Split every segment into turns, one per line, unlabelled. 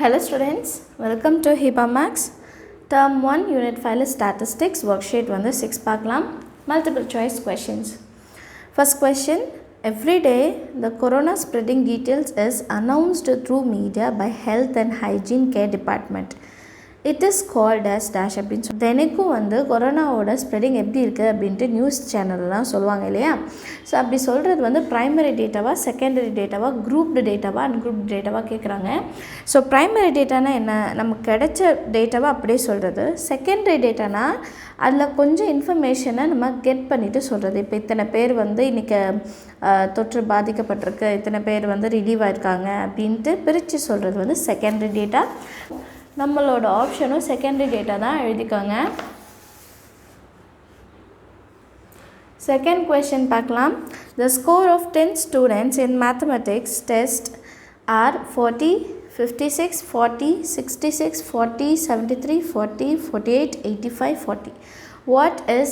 Hello students, welcome to HIPAA Max. Term 1 Unit 5 Statistics Worksheet 6 பார்க்கலாம். Multiple choice questions. First question, every day the corona spreading details is announced through media by Health and Hygiene Care Department. It is called as dash அப்படின்னு சொல்லி தினைக்கும் கொரோனாவோட spreading எப்படி இருக்குது அப்படின்ட்டு news சேனல்லாம் சொல்லுவாங்க இல்லையா. ஸோ அப்படி சொல்கிறது ப்ரைமரி டேட்டாவா செகண்டரி டேட்டாவா குரூப்டு டேட்டாவா அன்குரூப்டு டேட்டாவா கேட்குறாங்க. ஸோ ப்ரைமரி டேட்டானா என்ன, நமக்கு கிடைச்ச டேட்டாவா அப்படியே சொல்கிறது. செகண்டரி டேட்டானா அதில் கொஞ்சம் இன்ஃபர்மேஷனை நம்ம கெட் பண்ணிவிட்டு சொல்கிறது. இப்போ இத்தனை பேர் இன்றைக்கி தொற்று பாதிக்கப்பட்டிருக்கு, இத்தனை பேர் ரிலீவ் ஆயிருக்காங்க அப்படின்ட்டு பிரித்து சொல்கிறது செகண்டரி டேட்டா. நம்மளோட ஆப்ஷனும் செகண்டரி டேட்டா தான் எழுதிக்கோங்க. செகண்ட் கொஸ்டின் பார்க்கலாம். The score of 10 students in mathematics test are 40, 56, 40, 66, 40, 73, 40, 48, 85, 40. What is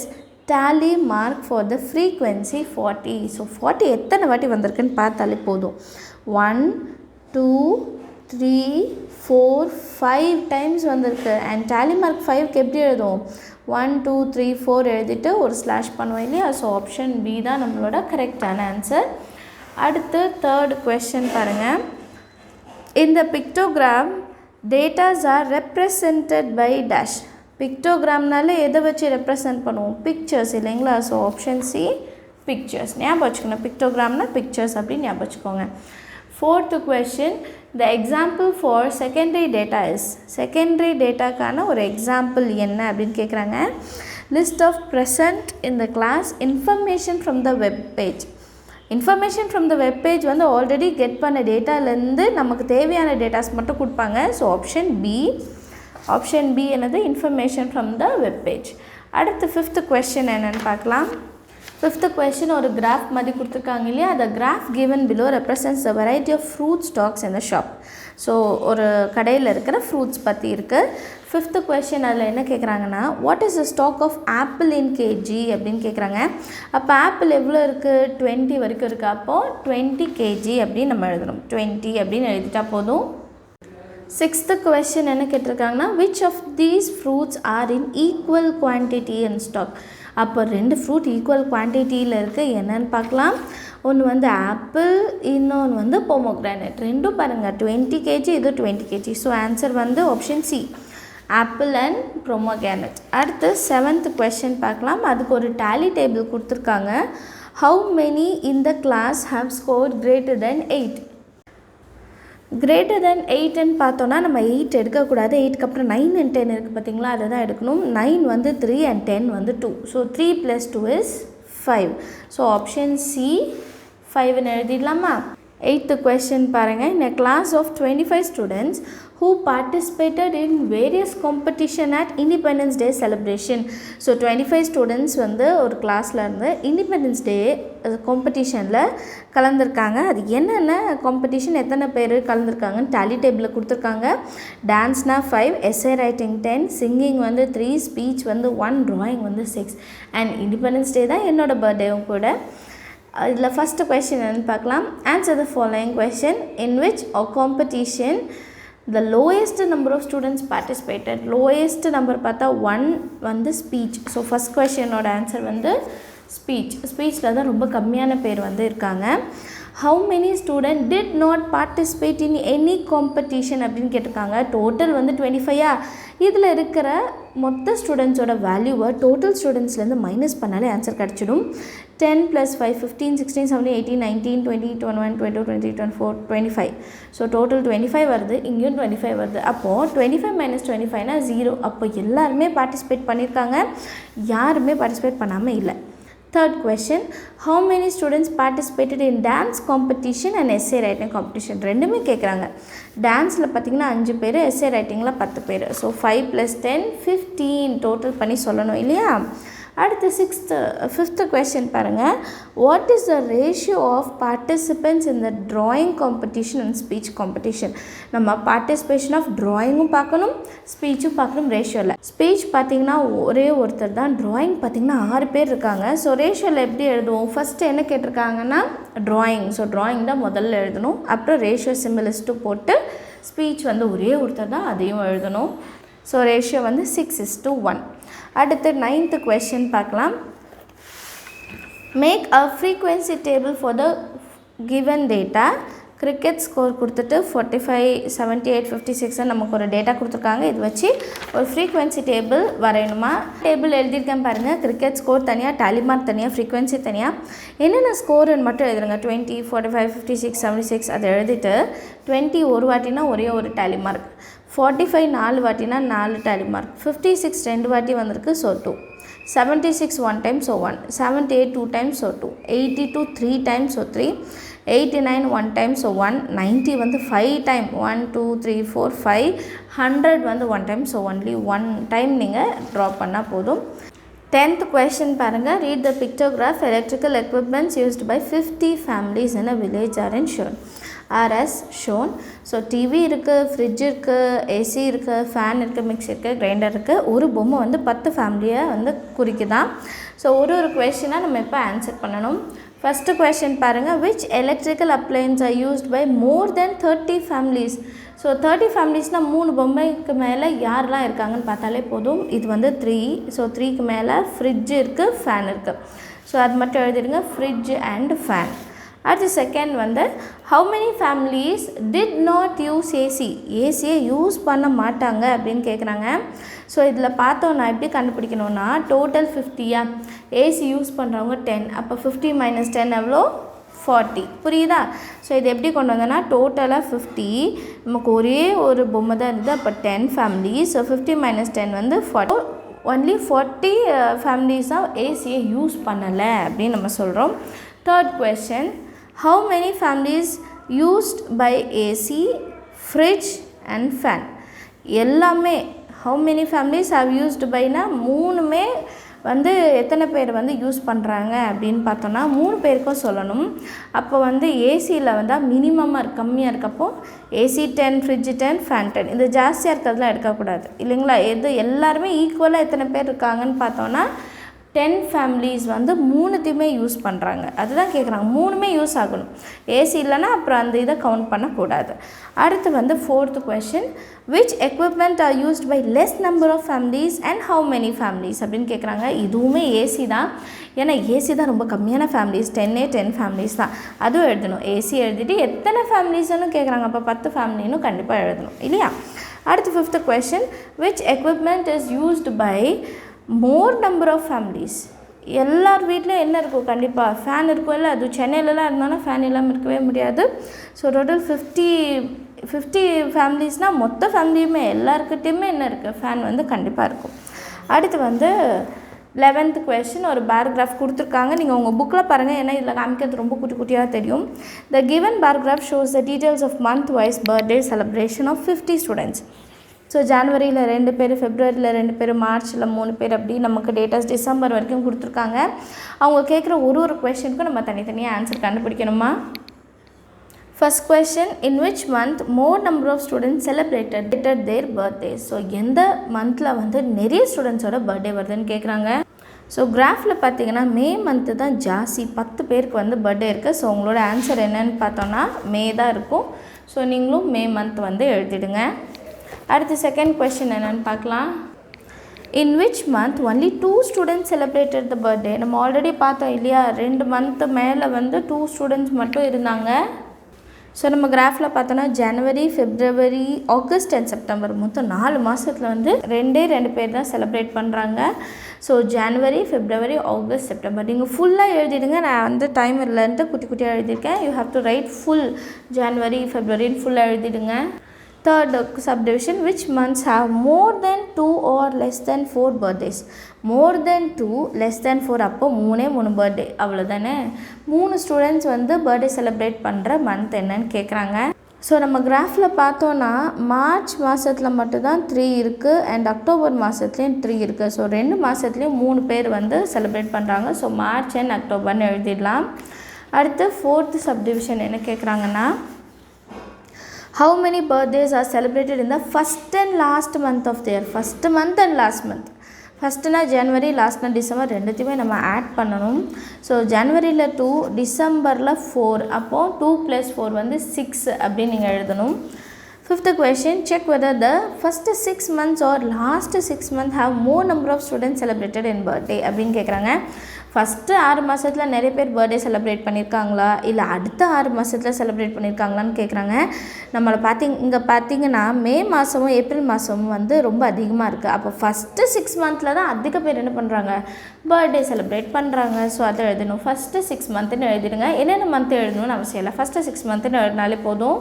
tally mark for the frequency 40? So 40 எத்தனை வாட்டி வந்திருக்குன்னு பார்த்தாலே போதும். 1, 2, 3, 4, 5 டைம்ஸ் வந்திருக்கு. அண்ட் டேலி மார்க் 5க்கு எப்படி எழுதும், 1, 2, 3, 4 எழுதிட்டு ஒரு ஸ்லாஷ் பண்ணுவோம் இல்லையா. ஸோ ஆப்ஷன் பி தான் நம்மளோட கரெக்டான ஆன்சர். அடுத்து தேர்ட் கொஸ்டின் பாருங்கள். இந்த pictogram datas are represented by dash. பிக்டோகிராம்னால எதை வச்சு ரெப்ரசன்ட் பண்ணுவோம், பிக்சர்ஸ் இல்லைங்களா. So option C pictures. ஞாபகம் வச்சுக்கணும், பிக்டோகிராம்னா பிக்சர்ஸ் அப்படின்னு ஞாபகம் வச்சுக்கோங்க. Fourth question, the example for secondary data is. Secondary dataக்கான ஒரு எக்ஸாம்பிள் என்ன அப்படின்னு கேட்குறாங்க. List of present in the class, information from the web page. Information from the web page already get பண்ண டேட்டாலேருந்து நமக்கு தேவையான டேட்டாஸ் மட்டும் கொடுப்பாங்க. ஸோ ஆப்ஷன் பி என்னது, information from the web page. அடுத்து ஃபிஃப்த் கொஸ்டின் என்னென்னு பார்க்கலாம். ஃபிஃப்த் கொஸ்டின் ஒரு கிராஃப் மாதிரி கொடுத்துருக்காங்க இல்லையா. அந்த graph given below represents the variety of fruit stocks in the shop. So ஒரு கடையில் இருக்கிற ஃப்ரூட்ஸ் பற்றி இருக்குது. ஃபிஃப்த்து கொஸ்டின் அதில் என்ன கேட்குறாங்கன்னா, what is the stock of apple in KG அப்படின்னு கேட்குறாங்க. அப்போ ஆப்பிள் எவ்வளோ இருக்குது, 20 வரைக்கும் இருக்குது. அப்போது 20 kg அப்படின்னு நம்ம எழுதணும். 20 அப்படின்னு எழுதிட்டா போதும். சிக்ஸ்த்து கொஸ்டின் என்ன கேட்டிருக்காங்கன்னா, which of these fruits are in equal quantity and stock. அப்போ 2 ஃப்ரூட் ஈக்குவல் குவான்டிட்டியில் இருக்குது, என்னன்னு பார்க்கலாம். ஒன்று ஆப்பிள், இன்னொன்று பொமோக்ரானேட். ரெண்டும் பாருங்கள் 20 kg, இது 20 kg. So answer option C apple and pomegranate. அடுத்து 7th கொஸ்டின் பார்க்கலாம். அதுக்கு ஒரு டேலி டேபிள் கொடுத்துருக்காங்க. How many in the class have scored greater than 8. Greater than 8ன்னு பார்த்தோன்னா நம்ம 8 எடுக்கக்கூடாது. 8க்கு அப்புறம் 9 and 10 இருக்குது பார்த்தீங்களா, அதை தான் எடுக்கணும். 9 3 and 10 2. So 3 + 2 is 5. So option C 5ன்னு எழுதிடலாமா. 8th கொஸ்டின் பாருங்கள். In a class of 25 students who participated in various competition at Independence Day celebration. So 25 students ஒரு கிளாஸில் இருந்து இண்டிபெண்டன்ஸ் டே காம்படிஷனில் கலந்துருக்காங்க. அது என்னென்ன காம்படிஷன், எத்தனை பேர் கலந்துருக்காங்கன்னு டேலி டேபிளில் கொடுத்துருக்காங்க. டான்ஸ்னால் 5, S A writing 10, singing 3, speech 1, drawing 6. And independence day தான் என்னோடய பர்த்டேவும் கூட. இதில் ஃபஸ்ட்டு கொஸ்டின் என்னென்னு பார்க்கலாம். Answer the following question. In which competition the lowest number of students participated. lowest number பார்த்தா 1 ஸ்பீச். ஸோ ஃபஸ்ட் கொஸ்டினோட ஆன்சர் ஸ்பீச்சில் தான் ரொம்ப கம்மியான பேர் இருக்காங்க. How many student did not participate in any competition அப்படின்னு கேட்டிருக்காங்க. டோட்டல் 25. இதில் இருக்கிற மொத்த ஸ்டூடெண்ட்ஸோட வேல்யூவை டோட்டல் ஸ்டூடெண்ட்ஸ்லேருந்து மைனஸ் பண்ணாலே ஆன்சர் கிடச்சிடும். 10 + 5 15 16 17 18 19 20 21 22 23 24 25. ஸோ டோட்டல் 25 வருது, இங்கேயும் 25 வருது. அப்போது 25 - 25னா 0. அப்போ எல்லாருமே பார்ட்டிசிபேட் பண்ணியிருக்காங்க, யாருமே பார்ட்டிசிபேட் பண்ணாமல் இல்லை. Third question, how many students participated in dance competition and S A writing competition. ரெண்டுமே கேட்குறாங்க. டான்ஸில் பார்த்திங்கன்னா 5 பேர், எஸ்ஏ ரைட்டிங்கில் 10 பேர். ஸோ 5 + 10 15 டோட்டல் பண்ணி சொல்லணும் இல்லையா. அடுத்து ஃபிஃப்த்து கொஸ்டின் பாருங்கள். What is the ratio of participants in the drawing competition and speech competition. நம்ம பார்ட்டிசிபேஷன் ஆஃப் ட்ராயிங்கும் பார்க்கணும், ஸ்பீச்சும் பார்க்கணும். ரேஷியோவில் ஸ்பீச் பார்த்திங்கன்னா ஒரே ஒருத்தர் தான், ட்ராயிங் பார்த்திங்கன்னா 6 பேர் இருக்காங்க. ஸோ ரேஷியோவில் எப்படி எழுதுவோம், ஃபஸ்ட்டு என்ன கேட்டிருக்காங்கன்னா ட்ராயிங். ஸோ ட்ராயிங் தான் முதல்ல எழுதணும். அப்புறம் ரேஷியோ சிம்பிளிஸ்ட்டு போட்டு ஸ்பீச் வந்து ஒரே ஒருத்தர் தான், அதையும் எழுதணும். ஸோ ரேஷியோ வந்து 6:1. அடுத்து 9th கொஸ்டின் பார்க்கலாம். Make a frequency table for the given data. Cricket score கொடுத்துட்டு 45, 78, 56 நமக்கு ஒரு டேட்டா கொடுத்துருக்காங்க. இது வச்சு ஒரு ஃப்ரீக்வன்சி டேபிள் வரையணுமா. டேபிள் எழுதியிருக்கேன் பாருங்கள். கிரிக்கெட் ஸ்கோர் தனியாக, டேலி மார்க் தனியாக, ஃப்ரீக்வன்சி தனியாக. என்னென்ன ஸ்கோருன்னு மட்டும் எழுதுருங்க. 20, 45, 56, 76 அதை எழுதிட்டு 20 ஒரு வாட்டினா ஒரே ஒரு டேலி மார்க், 45 4 வாட்டினா 4 டேலி மார்க், 56 2 வாட்டி வந்திருக்கு, so 2, 76 1 time, so 1, 78 2 times, so 2, 82 3 times, so 3, 89 1 time, so 1, 90 வந்து 5 time, 1 2 3 4 5, 100 வந்து 1 time, so only 1 time நீங்கள் ட்ரா பண்ணால் போதும். 10th question பாருங்கள். read the pictograph. electrical equipments used by 50 families in a village are shown. are as shown. So TV இருக்குது, fridge இருக்குது, AC இருக்குது, fan இருக்குது, மிக்ஸி இருக்குது, கிரைண்டர் இருக்குது. ஒரு பொம்மை வந்து 10 ஃபேமிலியை வந்து குறிக்குதான். ஸோ ஒரு கொஷினாக நம்ம இப்போ ஆன்சர் பண்ணணும். ஃபஸ்ட்டு கொஷின் பாருங்கள். which electrical appliances are used by more than 30 families? So 30 ஃபேமிலிஸ்னால் 3 பொம்மைக்கு மேலே யாரெலாம் இருக்காங்கன்னு பார்த்தாலே போதும். இது வந்து 3, ஸோ 3க்கு மேலே ஃப்ரிட்ஜ் இருக்குது, ஃபேன் இருக்குது. ஸோ அது மட்டும் எழுதிடுங்க, ஃப்ரிட்ஜ் அண்ட் ஃபேன். அடுத்து செகண்ட் வந்து how many families did not use AC? ஏசியை யூஸ் பண்ண மாட்டாங்க அப்படின்னு கேட்குறாங்க. ஸோ இதில் பார்த்தோன்னா எப்படி கண்டுபிடிக்கணுன்னா டோட்டல் 50யா, ஏசி யூஸ் பண்ணுறவங்க 10, அப்போ 50 - 10 எவ்வளோ? 40. புரியுதா? ஸோ இது எப்படி கொண்டு வந்தோன்னா டோட்டலாக 50, நமக்கு ஒரே ஒரு பொம்மை தான் இருந்தது, அப்போ 10 ஃபேமிலிஸ். ஸோ 50 - 10 வந்து 40. ஒன்லி 40 ஃபேமிலிஸ் தான் ஏசியை யூஸ் பண்ணலை அப்படின்னு நம்ம சொல்கிறோம். Third question. how many families used by AC, fridge and fan? எல்லாமே how many families have used byனா மூணுமே வந்து எத்தனை பேர் வந்து யூஸ் பண்ணுறாங்க அப்படின்னு பார்த்தோன்னா 3 பேருக்கும் சொல்லணும். அப்போ வந்து ஏசியில் வந்து மினிமமாக இருக்குது, கம்மியாக இருக்கப்போ ஏசி 10, ஃப்ரிட்ஜ் 10, ஃபேன் 10. இது ஜாஸ்தியாக இருக்கிறதுலாம் எடுக்கக்கூடாது இல்லைங்களா. எது எல்லாருமே ஈக்குவலாக எத்தனை பேர் இருக்காங்கன்னு பார்த்தோன்னா 10 ஃபேமிலிஸ் வந்து 3த்தையுமே யூஸ் பண்ணுறாங்க. அதுதான் கேட்குறாங்க, 3மே யூஸ் ஆகணும். ஏசி இல்லைன்னா அப்புறம் அந்த இதை கவுண்ட் பண்ணக்கூடாது. அடுத்து வந்து 4th question. which equipment are used by less number of families and how many families அப்படின்னு கேட்குறாங்க. இதுவுமே ஏசி தான், ஏன்னா ஏசி தான் ரொம்ப கம்மியான ஃபேமிலிஸ், 10 ஃபேமிலிஸ் தான். அதுவும் எழுதணும். ஏசி எழுதிட்டு எத்தனை ஃபேமிலிஸ்ன்னு கேட்குறாங்க, அப்போ 10 ஃபேமிலின்னு கண்டிப்பாக எழுதணும் இல்லையா. அடுத்து 5th question. which equipment is used by more number of families? எல்லார் வீட்லையும் என்ன இருக்கும்? கண்டிப்பாக ஃபேன் இருக்கும். இல்லை அது சென்னையிலலாம் இருந்தாலும் ஃபேன் இல்லாமல் இருக்கவே முடியாது. ஸோ டோட்டல் 50 ஃபேமிலிஸ்னால் மொத்த ஃபேமிலியுமே எல்லாருக்கிட்டையுமே என்ன இருக்குது? ஃபேன் வந்து கண்டிப்பாக இருக்கும். அடுத்து வந்து 11th கொஸ்டின். ஒரு பேராகிராஃப் கொடுத்துருக்காங்க, நீங்கள் உங்கள் புக்கில் பாருங்கள், ஏன்னா இதில் காமிக்கிறது ரொம்ப குட்டி குட்டியாக தெரியும். the given paragraph shows the details of month wise birthday celebration of 50 students. So ஜனவரியில் 2 பேர், ஃபெப்ரவரியில் 2 பேர், மார்ச்சில் 3 பேர், அப்படி நமக்கு டேட்டாஸ் டிசம்பர் வரைக்கும் கொடுத்துருக்காங்க. அவங்க கேட்குற ஒரு கொஷனுக்கும் நம்ம தனித்தனியாக ஆன்சர் கண்டுபிடிக்கணுமா. First question. In which month more number of students celebrated their birthday? So எந்த மந்தில் வந்து நிறைய ஸ்டூடெண்ட்ஸோட பர்த்டே வருதுன்னு கேட்குறாங்க. ஸோ கிராஃபில் பார்த்தீங்கன்னா மே மந்த்து தான் ஜாஸ்தி, 10 பேருக்கு வந்து பர்த்டே இருக்குது. ஸோ உங்களோட ஆன்சர் என்னன்னு பார்த்தோன்னா மே தான் இருக்கும். ஸோ நீங்களும் மே மந்த் வந்து எழுதிடுங்க. அடுத்து செகண்ட் கொஸ்டின் என்னென்னு பார்க்கலாம். இன் which month only 2 students celebrated the birthday? நம்ம ஆல்ரெடி பார்த்தோம் இல்லையா, 2 மந்த்து மேலே வந்து 2 ஸ்டூடெண்ட்ஸ் மட்டும் இருந்தாங்க. ஸோ நம்ம கிராஃபில் பார்த்தோன்னா ஜனவரி, ஃபெப்ரவரி, ஆகஸ்ட் அண்ட் செப்டம்பர் மொத்தம் 4 மாதத்தில் வந்து 2 பேர் தான் செலிப்ரேட் பண்ணுறாங்க. ஸோ ஜனவரி, ஃபெப்ரவரி, ஆகஸ்ட், செப்டம்பர் நீங்கள் ஃபுல்லாக எழுதிடுங்க. நான் வந்து டைம் இல்லைன்ட்டு குட்டி குட்டியாக எழுதியிருக்கேன். You have to write full January, ஃபெப்ரவரின்னு ஃபுல்லாக எழுதிடுங்க. Third subdivision. which months have more than 2 or less than 4 birthdays? more than 2 less than 4 அப்போ 3 பர்த்டே அவ்வளோதானே. 3 ஸ்டூடெண்ட்ஸ் வந்து பர்த்டே செலிப்ரேட் பண்ணுற மந்த் என்னன்னு கேட்குறாங்க. ஸோ நம்ம கிராஃபில் பார்த்தோன்னா மார்ச் மாதத்தில் மட்டும்தான் 3 இருக்குது அண்ட் அக்டோபர் மாதத்துலேயும் 3 இருக்குது. ஸோ 2 மாதத்துலேயும் 3 பேர் வந்து செலிப்ரேட் பண்ணுறாங்க. ஸோ மார்ச் அண்ட் அக்டோபர்னு எழுதிடலாம். அடுத்து 4th சப்டிவிஷன் என்ன கேட்குறாங்கன்னா, how many birthdays are celebrated in the first and last month of the year? first month and last month. ஃபஸ்ட்டுனா ஜனவரி, லாஸ்ட்னா டிசம்பர், ரெண்டுத்தையுமே நம்ம ஆட் பண்ணணும். ஸோ ஜனவரியில் 2, டிசம்பரில் 4, அப்போது 2 + 4 வந்து 6 அப்படின்னு நீங்கள் எழுதணும். Fifth question, check whether the first 6 months or last 6 months have more number of students celebrated in birthday அப்படின்னு கேட்குறாங்க. ஃபஸ்ட்டு 6 மாதத்தில் நிறைய பேர் பர்த்டே செலிப்ரேட் பண்ணியிருக்காங்களா இல்லை அடுத்த 6 மாதத்தில் செலிப்ரேட் பண்ணியிருக்காங்களான்னு கேட்குறாங்க. இங்கே பார்த்தீங்கன்னா மே மாதமும் ஏப்ரல் மாதமும் வந்து ரொம்ப அதிகமாக இருக்குது. அப்போ ஃபஸ்ட்டு 6 மந்தில் தான் அதிக பேர் என்ன பண்ணுறாங்க, பர்த்டே செலிப்ரேட் பண்ணுறாங்க. ஸோ அதை எழுதணும். ஃபஸ்ட்டு 6 மந்த்துன்னு எழுதிடுங்க. என்னென்ன மந்த் எழுதணும்னு அவசியம் இல்லை, ஃபஸ்ட்டு 6 மந்த்துன்னு எழுதினாலே போதும்.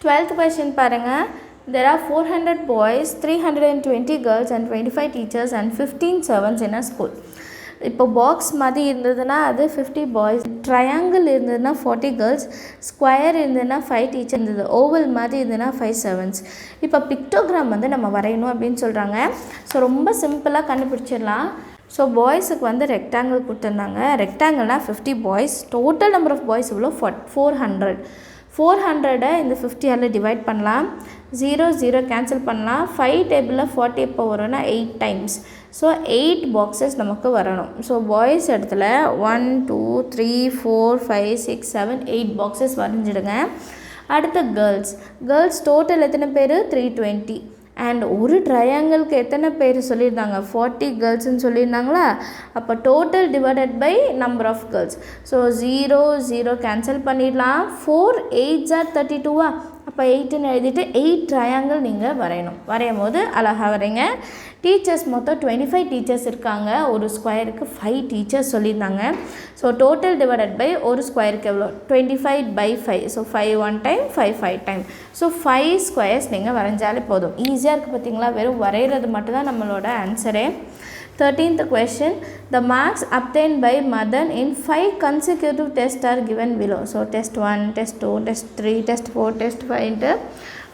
12th question பாருங்கள். There are 400 boys, 320 girls and 25 teachers and 15 servants in a school. இப்போ பாக்ஸ் மாதிரி இருந்ததுன்னா அது 50 பாய்ஸ், ட்ரையாங்கிள் இருந்ததுன்னா 40 கேர்ள்ஸ், ஸ்கொயர் இருந்ததுன்னா 5 டீச்சர் இருந்தது, ஓவல் மாதிரி இருந்ததுன்னா 5 servants. இப்போ பிக்டோகிராம் வந்து நம்ம வரையணும் அப்படின்னு சொல்கிறாங்க. ஸோ ரொம்ப சிம்பிளாக கண்டுபிடிச்சிடலாம். ஸோ பாய்ஸுக்கு வந்து ரெக்டாங்கிள் கொடுத்துருந்தாங்க. ரெக்டாங்கிள்னால் 50 boys, total number of boys இவ்வளோ 400. 400 இந்த 50ஆல் டிவைட் பண்ணலாம். 0 0 கேன்சல் பண்ணலாம். 5 டேபிளில் 40 எப்போ வரும்னா 8 டைம்ஸ். ஸோ 8 பாக்ஸஸ் நமக்கு வரணும். ஸோ பாய்ஸ் இடத்துல 1 2 3 4 5 6 7 8 பாக்ஸஸ் வரைஞ்சிடுங்க. அடுத்து கேர்ள்ஸ் டோட்டல் எத்தனை பேர், 320. அண்ட் ஒரு ட்ரையாங்கிளுக்கு எத்தனை பேர் சொல்லியிருந்தாங்க, 40 கேர்ள்ஸ்ன்னு சொல்லியிருந்தாங்களா. அப்போ total divided by number of girls. So 0 0 cancel பண்ணிடலாம். 4 8s are 32வா, அப்போ 8ன்னு எழுதிட்டு 8 ட்ரையாங்கிள் நீங்கள் வரையணும். வரையும் போது அழகாக வரைங்க. டீச்சர்ஸ் மொத்தம் 25 டீச்சர்ஸ் இருக்காங்க. ஒரு ஸ்கொயருக்கு 5 டீச்சர்ஸ் சொல்லியிருந்தாங்க. ஸோ டோட்டல் டிவைடட் பை ஒரு ஸ்கொயருக்கு எவ்வளோ, 25 by 5. So 5 1 time, 5 5 time. So 5 squares நீங்கள் வரைஞ்சாலே போதும். ஈஸியாக இருக்குது பார்த்தீங்களா, வெறும் வரைகிறது மட்டும்தான் நம்மளோட ஆன்சரே. 13th question, the marks obtained by Madan in 5 consecutive tests are given below. So test 1, test 2, test 3, test 4, test 5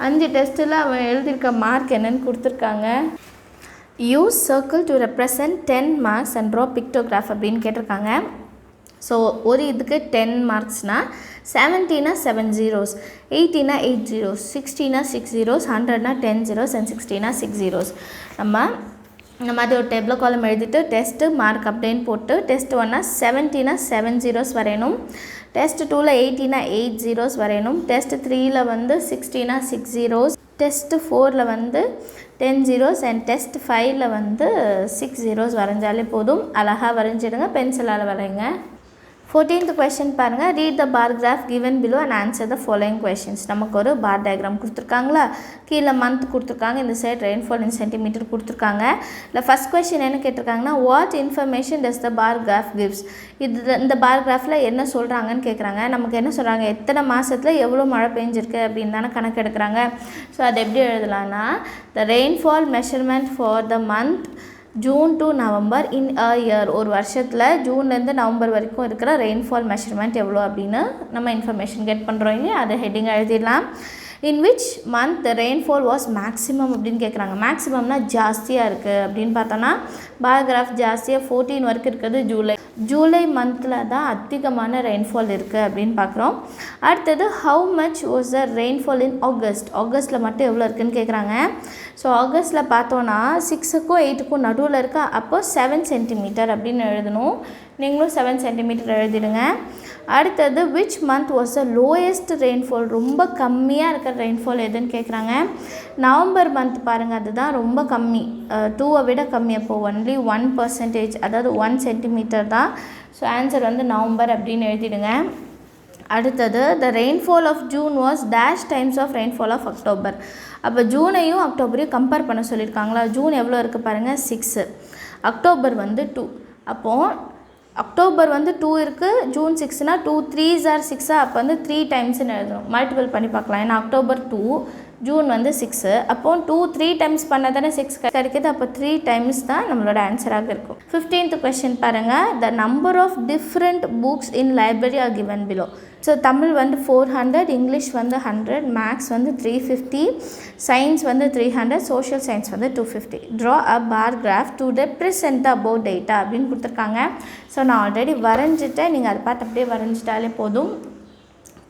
5 டெஸ்ட்டில் அவன் எழுதியிருக்க மார்க் என்னன்னு கொடுத்துருக்காங்க. Use circle to represent 10 marks and draw pictograph அப்படின்னு கேட்டிருக்காங்க. ஸோ ஒரு இதுக்கு 10 மார்க்ஸ்னால் 70னா 7 zeros, 80னா 8 zeros, 60னா 6 zeros, 100னா 10 zeros and 60னா 6 zeros. நம்ம இந்த மாதிரி ஒரு டேபிள் காலம் எழுதிட்டு டெஸ்ட்டு மார்க் அப்படின்னு போட்டு டெஸ்ட் 1னா 70னா 7 zeros வரையணும், டெஸ்ட் 2ல் 80னா 8 zeros வரையணும், டெஸ்ட் 3ல் வந்து 60னா 6 zeros, டெஸ்ட் 4ல் வந்து 10 zeros அண்ட் டெஸ்ட் 5ல் வந்து 6 zeros வரைஞ்சாலே போதும். அழகாக வரைஞ்சிடுங்க, பென்சிலால் வரைங்க. 14th question பாருங்கள். Read the bar graph given below and answer the following questions. நமக்கு ஒரு பார் டயக்ராம் கொடுத்துருக்காங்களா, கீழே மந்த் கொடுத்துருக்காங்க, இந்த சைட் ரெயின்ஃபால் இன் சென்டிமீட்டர் கொடுத்துருக்காங்க. இல்லை ஃபஸ்ட் கொஷின் என்ன கேட்டிருக்காங்கன்னா, what information does the bar graph gives. இந்த பார் கிராஃபில் என்ன சொல்கிறாங்கன்னு கேட்குறாங்க. நமக்கு என்ன சொல்கிறாங்க, எத்தனை மாதத்தில் எவ்வளோ மழை பெஞ்சிருக்கு அப்படின்னு தானே கணக்கு எடுக்கிறாங்க. ஸோ அது எப்படி எழுதலான்னா, the rainfall measurement for the month June to November in a year. ஒரு வருஷத்தில் ஜூன்லேருந்து நவம்பர் வரைக்கும் இருக்கிற ரெயின்ஃபால் மெஷர்மெண்ட் எவ்வளோ அப்படின்னு நம்ம இன்ஃபர்மேஷன் கெட் பண்ணுறோம் இல்லையா, அதை ஹெட்டிங் எழுதிடலாம். இன் which month rainfall was maximum அப்படின்னு கேட்குறாங்க. மேக்ஸிமம்னா ஜாஸ்தியாக இருக்குது அப்படின்னு பார்த்தோன்னா பார் கிராஃப் ஜாஸ்தியாக 14 வரைக்கும் இருக்கிறது ஜூலை மந்தில் தான் அதிகமான ரெயின்ஃபால் இருக்குது அப்படின்னு பார்க்குறோம். அடுத்தது how much was the rainfall in ஆகஸ்ட்டில் மட்டும் எவ்வளோ இருக்குதுன்னு கேட்குறாங்க. ஸோ ஆகஸ்ட்டில் பார்த்தோன்னா 6க்கும் 8க்கும் நடுவில் இருக்கா, அப்போ 7 சென்டிமீட்டர் அப்படின்னு எழுதணும். நீங்களும் 7 சென்டிமீட்டர் எழுதிடுங்க. அடுத்தது which month was the lowest rainfall, ரொம்ப கம்மியாக இருக்கிற ரெயின்ஃபால் எதுன்னு கேட்குறாங்க. நவம்பர் மந்த் பாருங்கள், அதுதான் ரொம்ப கம்மி, 2 விட கம்மி. அப்போ ஒன்லி 1%, அதாவது 1 சென்டிமீட்டர் தான். ஸோ ஆன்சர் வந்து நவம்பர் அப்படின்னு எழுதிடுங்க. அடுத்தது the rainfall of June was dash times of rainfall of October. அப்போ ஜூனையும் அக்டோபரையும் கம்பேர் பண்ண சொல்லியிருக்காங்களா. ஜூன் எவ்வளோ இருக்குது பாருங்கள், 6, அக்டோபர் வந்து 2. அப்போது அக்டோபர் வந்து 2 இருக்குது, ஜூன் 6னா 2 3s are 6, அப்போ வந்து 3 டைம்ஸ்ன்னு எழுதணும். மல்டிபிள் பண்ணி பார்க்கலாம். ஏன்னா அக்டோபர் 2, ஜூன் வந்து 6, அப்போ 2 3 டைம்ஸ் பண்ணால் தானே 6 கிடைக்கிது. அப்போ 3 டைம்ஸ் தான் நம்மளோட ஆன்சராக இருக்கும். 15th question பாருங்கள். The number of different books in library are given below. So Tamil வந்து 400, இங்கிலீஷ் வந்து 100, மேக்ஸ் வந்து 350, சயின்ஸ் வந்து 300, சோஷியல் சயின்ஸ் வந்து 250. Draw a bar graph to represent the about data அப்படின்னு கொடுத்துருக்காங்க. ஸோ நான் ஆல்ரெடி வரைஞ்சிட்டேன், நீங்கள் அதை பார்த்து அப்படியே வரைஞ்சிட்டாலே போதும்.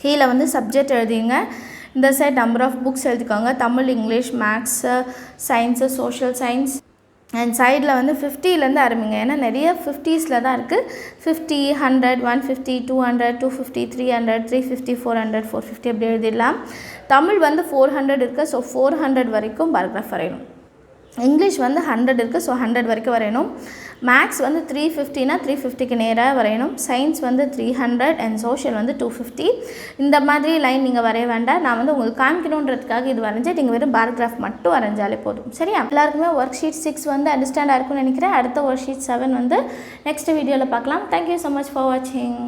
கீழே வந்து சப்ஜெக்ட் எழுதிங்க, இந்த சைட் நம்பர் ஆஃப் புக்ஸ் எழுதிக்கோங்க. Tamil, English, maths, science, social science, and சைடில் வந்து 50லேருந்து ஆரம்பிங்க, ஏன்னா நிறைய 50ஸில் தான் இருக்குது. 50, 100, 150, 200, 250, 300, 350, 400, 450 அப்படி எழுதிடலாம். தமிழ் வந்து 400 இருக்குது, ஸோ 400 வரைக்கும் பேராகிராஃப் வரையணும். இங்கிலீஷ் வந்து 100 இருக்குது, ஸோ 100 வரைக்கும் வரையணும். மேக்ஸ் வந்து 350னா 350க்கு நேராக வரையணும். சயின்ஸ் வந்து 300 அண்ட் சோஷியல் வந்து 250. இந்த மாதிரி லைன் நீங்கள் வரைய வேண்டாம், நான் வந்து உங்களுக்கு காமிக்கணுன்றதுக்காக இது வரைஞ்சி நீங்கள் வெறும் பேராகிராஃப் மட்டும் வரைஞ்சாலே போதும். சரியா? எல்லாருக்குமே ஒர்க் ஷீட் 6 வந்து அண்டர்ஸ்டாண்ட் ஆயிருக்கும்னு நினைக்கிறேன். அடுத்த ஒர்க் ஷீட் 7 வந்து நெக்ஸ்ட் வீடியோவில் பார்க்கலாம். தேங்க்யூ ஸோ மச் ஃபார் வாட்சிங்.